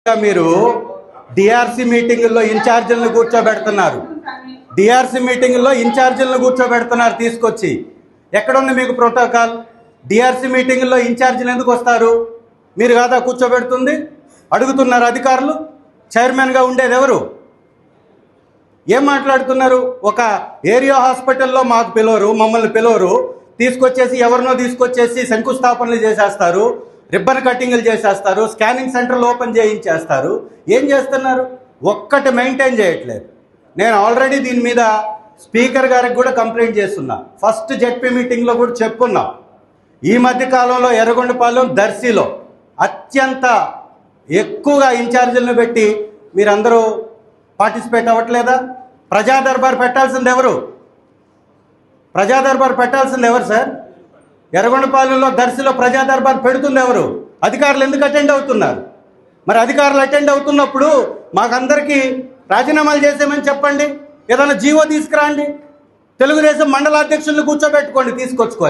మీరు DRC మీటింగుల్లో ఇన్ఛార్జీలను కూర్చోబెడుతున్నారు. DRC మీటింగుల్లో ఇన్ఛార్జీలను కూర్చోబెడుతున్నారు తీసుకొచ్చి. ఎక్కడుంది మీకు ప్రోటోకాల్? డిఆర్సీ మీటింగుల్లో ఇన్ఛార్జీలు ఎందుకు వస్తారు? మీరు కాదా కూర్చోబెడుతుంది? అడుగుతున్నారు అధికారులు. చైర్మన్గా ఉండేది ఎవరు? ఏం మాట్లాడుతున్నారు? ఒక ఏరియా హాస్పిటల్లో మాకు పిలవరు, మమ్మల్ని పిలవరు, తీసుకొచ్చేసి ఎవరినో తీసుకొచ్చేసి శంకుస్థాపనలు చేసేస్తారు, రిబ్బన్ కటింగ్లు చేసేస్తారు, స్కానింగ్ సెంటర్లు ఓపెన్ చేయించేస్తారు. ఏం చేస్తున్నారు? ఒక్కటి మెయింటైన్ చేయట్లేదు. నేను ఆల్రెడీ దీని మీద స్పీకర్ గారికి కూడా కంప్లైంట్ చేస్తున్నా. ఫస్ట్ జెడ్పీ మీటింగ్లో కూడా చెప్పున్నా. ఈ మధ్య కాలంలో ఎర్రగొండపాలెం, దర్శిలో అత్యంత ఎక్కువగా ఇన్ఛార్జీలను పెట్టి మీరందరూ పార్టిసిపేట్ అవ్వట్లేదా? ప్రజా దర్బార్ పెట్టాల్సింది ఎవరు? ప్రజా దర్బార్ పెట్టాల్సింది ఎవరు సార్? ఎర్రగొండపాలెంలో, దర్శిలో ప్రజా దర్బార్ పెడుతుంది ఎవరు? అధికారులు ఎందుకు అటెండ్ అవుతున్నారు? మరి అధికారులు అటెండ్ అవుతున్నప్పుడు మాకందరికీ రాజీనామాలు చేసామని చెప్పండి, ఏదైనా జీవో తీసుకురండి, తెలుగుదేశం మండల అధ్యక్షులను కూర్చోబెట్టుకోండి, తీసుకొచ్చుకోండి.